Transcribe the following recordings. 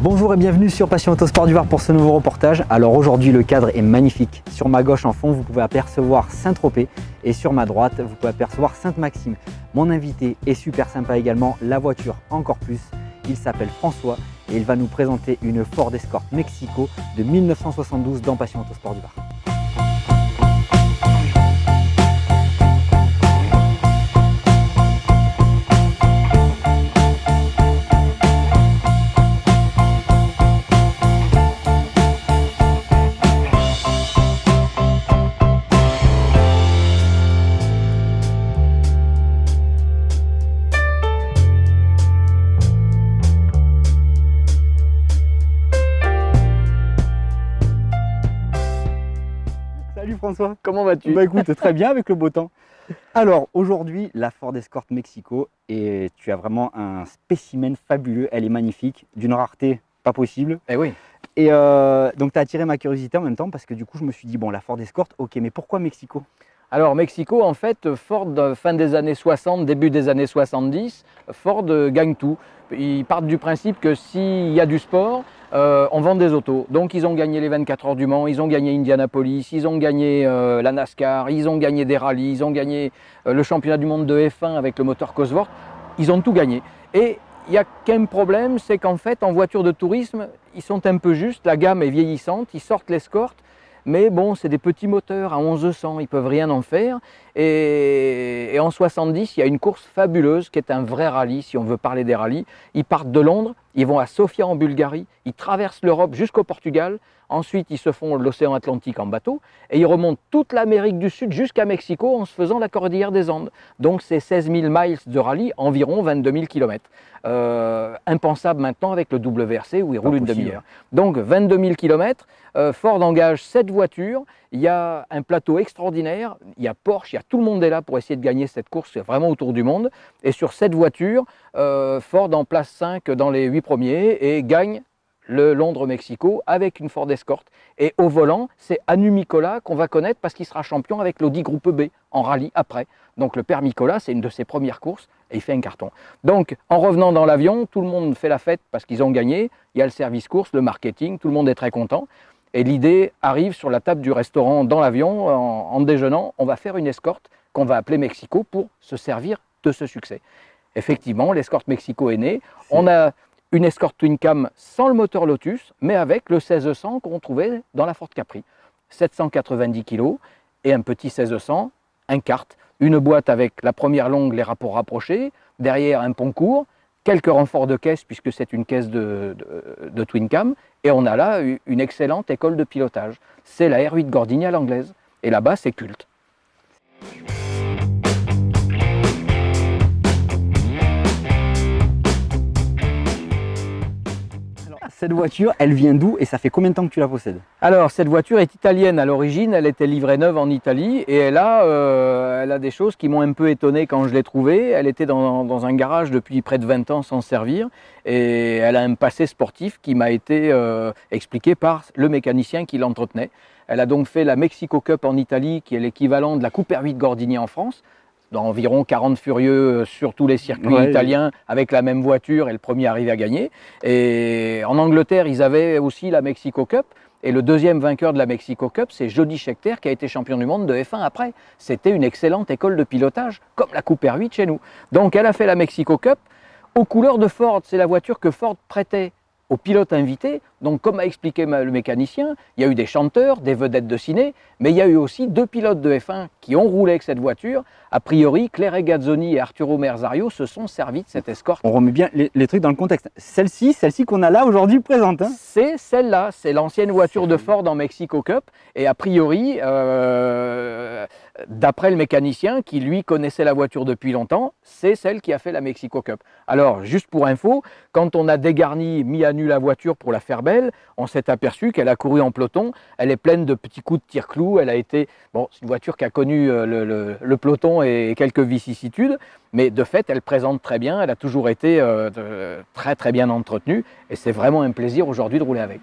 Bonjour et bienvenue sur Passion Autosport du Var pour ce nouveau reportage. Alors aujourd'hui le cadre est magnifique. Sur ma gauche en fond vous pouvez apercevoir Saint-Tropez et sur ma droite vous pouvez apercevoir Sainte-Maxime. Mon invité est super sympa également, la voiture encore plus. Il s'appelle François et il va nous présenter une Ford Escort Mexico de 1972 dans Passion Autosport du Var. Salut François, Comment vas-tu? Bah écoute, très bien avec le beau temps. Alors aujourd'hui, la Ford Escort Mexico, et tu as vraiment un spécimen fabuleux, elle est magnifique, d'une rareté pas possible. Eh oui. Et donc tu as attiré ma curiosité en même temps parce que du coup je me suis dit, bon la Ford Escort, ok, mais pourquoi Mexico? Alors Mexico, en fait, Ford, fin des années 60, début des années 70, Ford gagne tout. Ils partent du principe que s'il y a du sport, on vend des autos. Donc ils ont gagné les 24 heures du Mans, ils ont gagné Indianapolis, ils ont gagné la NASCAR, ils ont gagné des rallyes, ils ont gagné le championnat du monde de F1 avec le moteur Cosworth. Ils ont tout gagné. Et il y a qu'un problème, c'est qu'en fait, en voiture de tourisme, ils sont un peu justes, la gamme est vieillissante, ils sortent l'Escort. Mais bon, c'est des petits moteurs à 1100, ils ne peuvent rien en faire. Et en 70, il y a une course fabuleuse qui est un vrai rallye, si on veut parler des rallyes. Ils partent de Londres, ils vont à Sofia en Bulgarie, ils traversent l'Europe jusqu'au Portugal. Ensuite, ils se font l'océan Atlantique en bateau et ils remontent toute l'Amérique du Sud jusqu'à Mexico en se faisant la cordillère des Andes. Donc, c'est 16 000 miles de rallye, environ 22 000 km. Impensable maintenant avec le WRC où ils roulent une demi-heure. Donc, 22 000 km. Ford engage 7 voitures, il y a un plateau extraordinaire, il y a Porsche, il y a tout le monde est là pour essayer de gagner cette course, c'est vraiment autour du monde. Et sur 7 voitures, Ford en place 5 dans les 8 premiers et gagne le Londres-Mexico avec une Ford Escort. Et au volant, c'est Anu Mikola qu'on va connaître parce qu'il sera champion avec l'Audi Groupe B en rallye après. Donc le père Mikola, c'est une de ses premières courses et il fait un carton. Donc en revenant dans l'avion, tout le monde fait la fête parce qu'ils ont gagné. Il y a le service course, le marketing, tout le monde est très content. Et l'idée arrive sur la table du restaurant dans l'avion, en déjeunant, on va faire une escorte qu'on va appeler Mexico pour se servir de ce succès. Effectivement, l'escorte Mexico est née. On a une escorte Twin Cam sans le moteur Lotus, mais avec le 1600 qu'on trouvait dans la Ford Capri. 790 kg et un petit 1600, un kart, une boîte avec la première longue, les rapports rapprochés, derrière un pont court, quelques renforts de caisse puisque c'est une caisse de Twin Cam, et on a là une excellente école de pilotage. C'est la R8 Gordini à l'anglaise, et là-bas c'est culte. Cette voiture, elle vient d'où et ça fait combien de temps que tu la possèdes? Alors, cette voiture est italienne à l'origine, elle était livrée neuve en Italie et elle a des choses qui m'ont un peu étonné quand je l'ai trouvée. Elle était dans un garage depuis près de 20 ans sans servir et elle a un passé sportif qui m'a été expliqué par le mécanicien qui l'entretenait. Elle a donc fait la Mexico Cup en Italie, qui est l'équivalent de la Coupe R8 Gordini en France, d'environ 40 furieux sur tous les circuits italiens avec la même voiture et le premier arrivé à gagner. Et en Angleterre, ils avaient aussi la Mexico Cup. Et le deuxième vainqueur de la Mexico Cup, c'est Jody Scheckter qui a été champion du monde de F1 après. C'était une excellente école de pilotage, comme la Coupe R8 chez nous. Donc elle a fait la Mexico Cup aux couleurs de Ford. C'est la voiture que Ford prêtait aux pilotes invités. Donc comme a expliqué le mécanicien, il y a eu des chanteurs, des vedettes de ciné, mais il y a eu aussi 2 pilotes de F1 qui ont roulé avec cette voiture. A priori, Claire Gazzoni et Arturo Merzario se sont servis de cette escorte. On remet bien les trucs dans le contexte. Celle-ci qu'on a là aujourd'hui présente. Hein. C'est celle-là, c'est l'ancienne voiture de Ford en Mexico Cup. Et a priori, d'après le mécanicien qui lui connaissait la voiture depuis longtemps, c'est celle qui a fait la Mexico Cup. Alors, juste pour info, quand on a dégarni, mis à nu la voiture pour la faire belle, on s'est aperçu qu'elle a couru en peloton. Elle est pleine de petits coups de tire-clous. Elle a été, bon, c'est une voiture qui a connu le peloton et quelques vicissitudes, mais de fait, elle présente très bien. Elle a toujours été très très bien entretenue et c'est vraiment un plaisir aujourd'hui de rouler avec.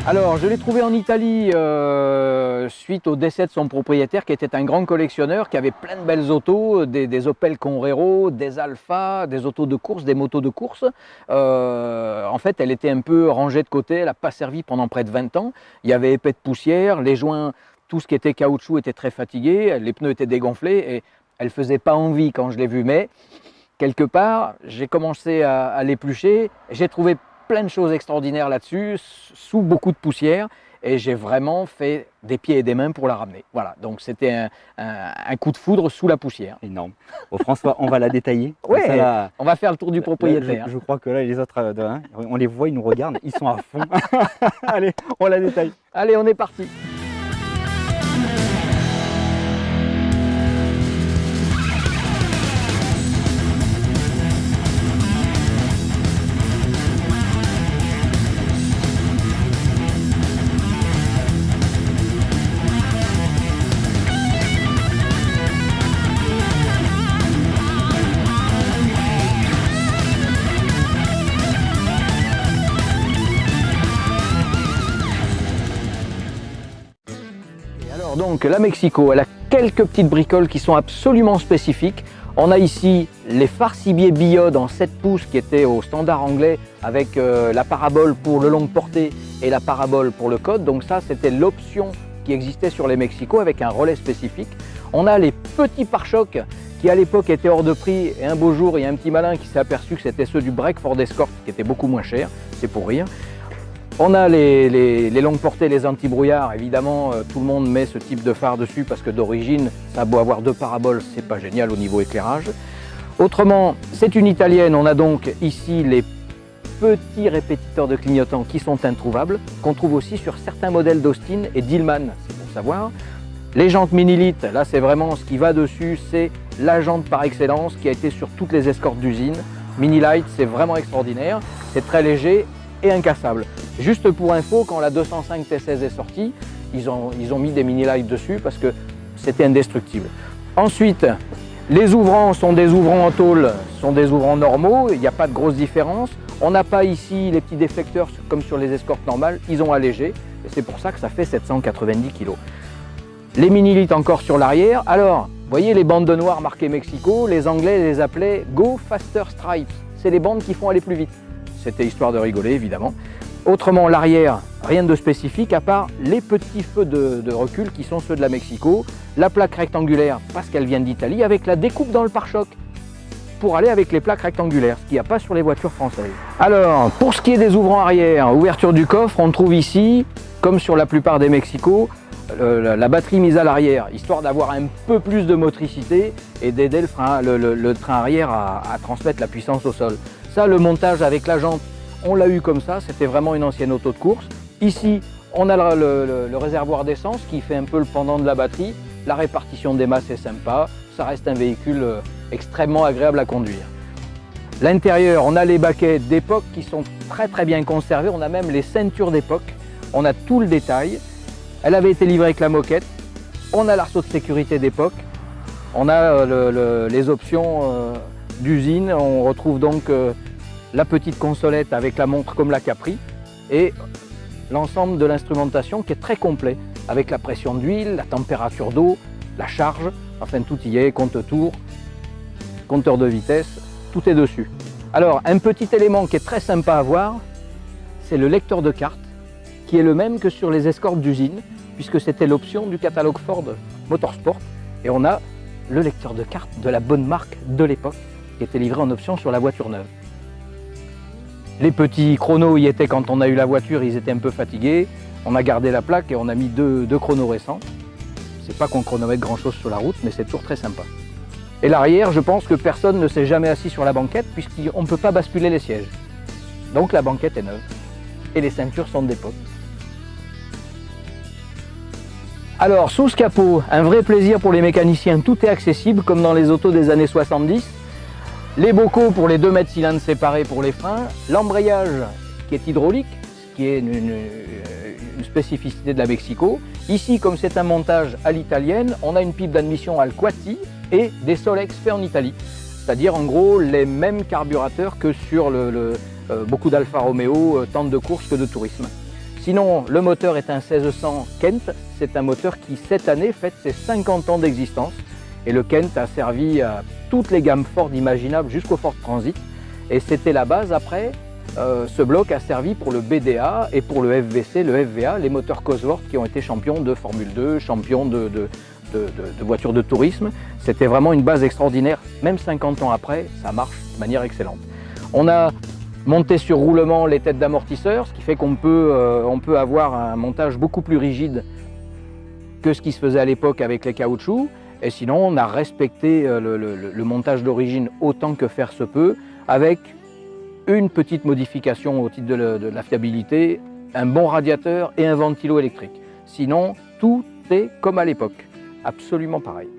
Alors, je l'ai trouvé en Italie suite au décès de son propriétaire qui était un grand collectionneur, qui avait plein de belles autos, des Opel Conrero, des Alfa, des autos de course, des motos de course. En fait, elle était un peu rangée de côté, elle n'a pas servi pendant près de 20 ans. Il y avait épais de poussière, les joints, tout ce qui était caoutchouc était très fatigué, les pneus étaient dégonflés et elle ne faisait pas envie quand je l'ai vue. Mais quelque part, j'ai commencé à l'éplucher, j'ai trouvé plein de choses extraordinaires là-dessus, sous beaucoup de poussière, et j'ai vraiment fait des pieds et des mains pour la ramener. Voilà, donc c'était un coup de foudre sous la poussière. Énorme. Bon, François, on va la détailler. Oui, là, on va faire le tour du propriétaire. Je crois que là, les autres, on les voit, ils nous regardent, ils sont à fond. Allez, on la détaille. Allez, on est parti. Donc la Mexico, elle a quelques petites bricoles qui sont absolument spécifiques. On a ici les phares cibiers biode en 7 pouces qui étaient au standard anglais avec la parabole pour le longue portée et la parabole pour le code. Donc ça, c'était l'option qui existait sur les Mexico avec un relais spécifique. On a les petits pare-chocs qui à l'époque étaient hors de prix et un beau jour, il y a un petit malin qui s'est aperçu que c'était ceux du break Ford Escort qui étaient beaucoup moins chers, c'est pour rire. On a les longues portées, les anti-brouillards, évidemment tout le monde met ce type de phare dessus parce que d'origine, ça a beau avoir 2 paraboles, c'est pas génial au niveau éclairage. Autrement, c'est une italienne, on a donc ici les petits répétiteurs de clignotants qui sont introuvables, qu'on trouve aussi sur certains modèles d'Austin et d'Hillman, c'est pour savoir. Les jantes Minilight, là c'est vraiment ce qui va dessus, c'est la jante par excellence qui a été sur toutes les escortes d'usine. Minilight, c'est vraiment extraordinaire, c'est très léger et incassable. Juste pour info, quand la 205 T16 est sortie, ils ont mis des Minilight dessus parce que c'était indestructible. Ensuite, les ouvrants sont des ouvrants en tôle, sont des ouvrants normaux, il n'y a pas de grosse différence. On n'a pas ici les petits déflecteurs comme sur les escortes normales, ils ont allégé et c'est pour ça que ça fait 790 kg. Les Minilight encore sur l'arrière. Alors, vous voyez les bandes de noir marquées Mexico, les Anglais les appelaient Go Faster Stripes. C'est les bandes qui font aller plus vite. C'était histoire de rigoler évidemment. Autrement, l'arrière, rien de spécifique à part les petits feux de recul qui sont ceux de la Mexico, la plaque rectangulaire parce qu'elle vient d'Italie avec la découpe dans le pare-choc pour aller avec les plaques rectangulaires, ce qu'il n'y a pas sur les voitures françaises. Alors, pour ce qui est des ouvrants arrière, ouverture du coffre, on trouve ici, comme sur la plupart des Mexico, la batterie mise à l'arrière, histoire d'avoir un peu plus de motricité et d'aider le train arrière à transmettre la puissance au sol. Ça, le montage avec la jante, on l'a eu comme ça, c'était vraiment une ancienne auto de course. Ici, on a le réservoir d'essence qui fait un peu le pendant de la batterie. La répartition des masses est sympa, ça reste un véhicule extrêmement agréable à conduire. L'intérieur, on a les baquets d'époque qui sont très bien conservés, on a même les ceintures d'époque, on a tout le détail. Elle avait été livrée avec la moquette, on a l'arceau de sécurité d'époque, on a les options d'usine, on retrouve donc la petite consolette avec la montre comme la Capri et l'ensemble de l'instrumentation qui est très complet avec la pression d'huile, la température d'eau, la charge, enfin tout y est, compte-tours, compteur de vitesse, tout est dessus. Alors un petit élément qui est très sympa à voir, c'est le lecteur de cartes qui est le même que sur les escortes d'usine puisque c'était l'option du catalogue Ford Motorsport et on a le lecteur de cartes de la bonne marque de l'époque qui était livré en option sur la voiture neuve. Les petits chronos y étaient quand on a eu la voiture, ils étaient un peu fatigués. On a gardé la plaque et on a mis deux chronos récents. C'est pas qu'on chronomètre grand chose sur la route, mais c'est toujours très sympa. Et l'arrière, je pense que personne ne s'est jamais assis sur la banquette puisqu'on ne peut pas basculer les sièges. Donc la banquette est neuve. Et les ceintures sont d'époque. Alors, sous ce capot, un vrai plaisir pour les mécaniciens, tout est accessible comme dans les autos des années 70. Les bocaux pour les 2 mètres cylindres séparés pour les freins, l'embrayage qui est hydraulique, ce qui est une spécificité de la Mexico. Ici, comme c'est un montage à l'italienne, on a une pipe d'admission Alquati et des Solex faits en Italie. C'est-à-dire en gros les mêmes carburateurs que sur beaucoup d'Alfa Romeo, tant de course que de tourisme. Sinon, le moteur est un 1600 Kent. C'est un moteur qui, cette année, fête ses 50 ans d'existence. Et le Kent a servi à toutes les gammes Ford imaginables jusqu'au Ford Transit. Et c'était la base après. Ce bloc a servi pour le BDA et pour le FVC, le FVA, les moteurs Cosworth qui ont été champions de Formule 2, champions de voitures de tourisme. C'était vraiment une base extraordinaire. Même 50 ans après, ça marche de manière excellente. On a monté sur roulement les têtes d'amortisseurs, ce qui fait qu'on peut avoir un montage beaucoup plus rigide que ce qui se faisait à l'époque avec les caoutchoucs. Et sinon, on a respecté le montage d'origine autant que faire se peut, avec une petite modification au titre de la fiabilité, un bon radiateur et un ventilo électrique. Sinon, tout est comme à l'époque, absolument pareil.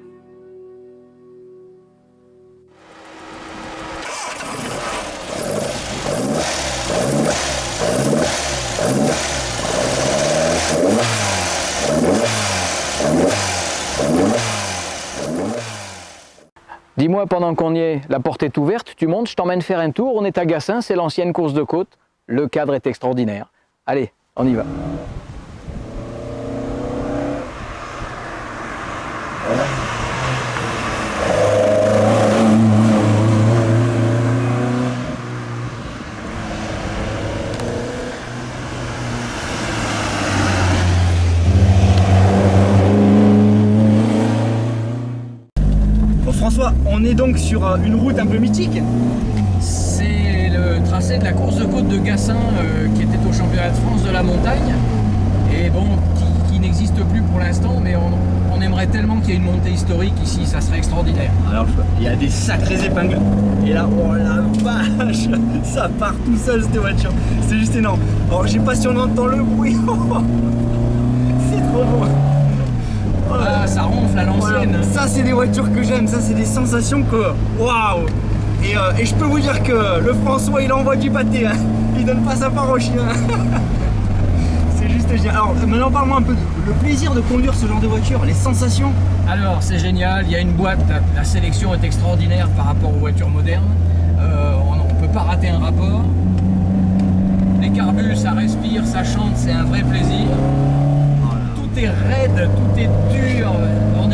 Dis-moi, pendant qu'on y est, la porte est ouverte, tu montes, je t'emmène faire un tour, on est à Gassin, c'est l'ancienne course de côte, le cadre est extraordinaire. Allez, on y va. François, on est donc sur une route un peu mythique. C'est le tracé de la course de côte de Gassin qui était au championnat de France de la montagne et bon, qui n'existe plus pour l'instant, mais on aimerait tellement qu'il y ait une montée historique ici, ça serait extraordinaire. Alors il y a des sacrées épingles et là, oh la vache, ça part tout seul cette voiture, c'est juste énorme. Alors je sais pas si on entend le bruit, c'est trop beau. Ah, ça ronfle à l'ancienne. Voilà. Ça c'est des voitures que j'aime, ça c'est des sensations que waouh. Et je peux vous dire que le François il envoie du pâté, hein. Il donne pas sa part au chien. C'est juste génial. Alors maintenant parle-moi un peu le plaisir de conduire ce genre de voiture, les sensations. Alors c'est génial, il y a une boîte, la sélection est extraordinaire par rapport aux voitures modernes. On ne peut pas rater un rapport. Les carbus, ça respire, ça chante, c'est un vrai plaisir. Tout est raide, tout est dur, on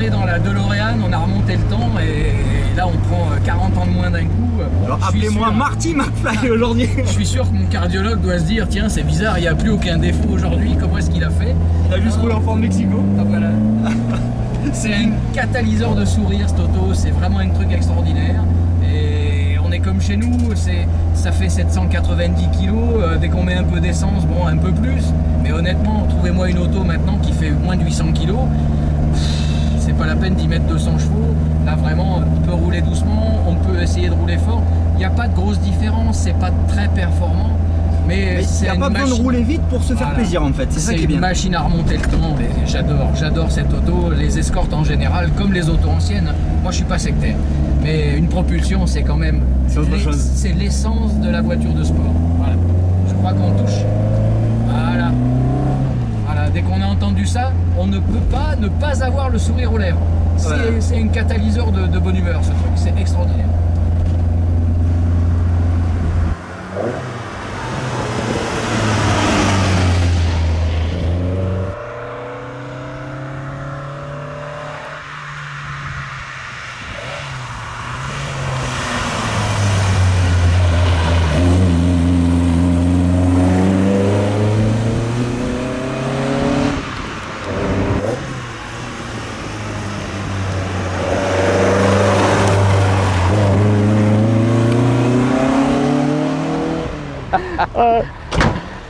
est dans la DeLorean, on a remonté le temps et là on prend 40 ans de moins d'un coup. Alors appelez-moi Marty McFly aujourd'hui. Je suis sûr que mon cardiologue doit se dire tiens c'est bizarre, il n'y a plus aucun défaut aujourd'hui, comment est-ce qu'il a fait? Il a juste roulé en Ford Mexico. Ah voilà. C'est un catalyseur de sourire cette auto, c'est vraiment un truc extraordinaire. Et on est comme chez nous, ça fait 790 kg, dès qu'on met un peu d'essence, bon un peu plus. Mais honnêtement, trouvez-moi une auto maintenant qui fait moins de 800 kg. C'est pas la peine d'y mettre 200 chevaux. Là vraiment, on peut rouler doucement, on peut essayer de rouler fort. Il n'y a pas de grosse différence, c'est pas très performant. Mais il n'y a pas besoin de rouler vite pour se faire plaisir en fait, c'est ça qui est bien. C'est une machine à remonter le temps, j'adore cette auto, les escortes en général, comme les autos anciennes. Moi je suis pas sectaire, mais une propulsion c'est quand même, c'est l'essence de la voiture de sport. Voilà. Je crois qu'on touche. Voilà. Voilà, dès qu'on a entendu ça, on ne peut pas ne pas avoir le sourire aux lèvres. C'est un catalyseur de bonne humeur ce truc, c'est extraordinaire.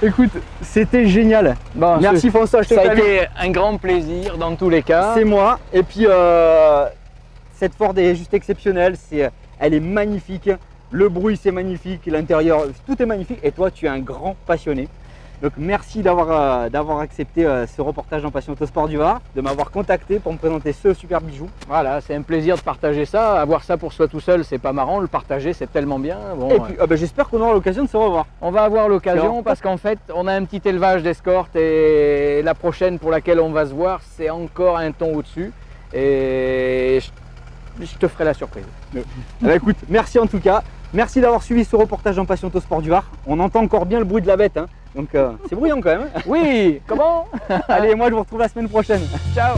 Écoute, c'était génial. Bon, merci François, je te ça a salue. été un grand plaisir dans tous les cas. C'est moi. Et puis cette Ford est juste exceptionnelle. Elle est magnifique. Le bruit c'est magnifique. L'intérieur, tout est magnifique. Et toi, tu es un grand passionné. Donc merci d'avoir accepté ce reportage dans Passion Autosport du Var, de m'avoir contacté pour me présenter ce super bijou. Voilà, c'est un plaisir de partager ça. Avoir ça pour soi tout seul, c'est pas marrant. Le partager, c'est tellement bien. Bon, et puis j'espère qu'on aura l'occasion de se revoir. On va avoir l'occasion parce qu'en fait, on a un petit élevage d'escorte et la prochaine pour laquelle on va se voir, c'est encore un ton au-dessus. Et je te ferai la surprise. Écoute, merci en tout cas. Merci d'avoir suivi ce reportage dans Passion Autosport du Var. On entend encore bien le bruit de la bête, hein. Donc c'est bruyant quand même. Oui, comment? Allez, moi je vous retrouve la semaine prochaine. Ciao.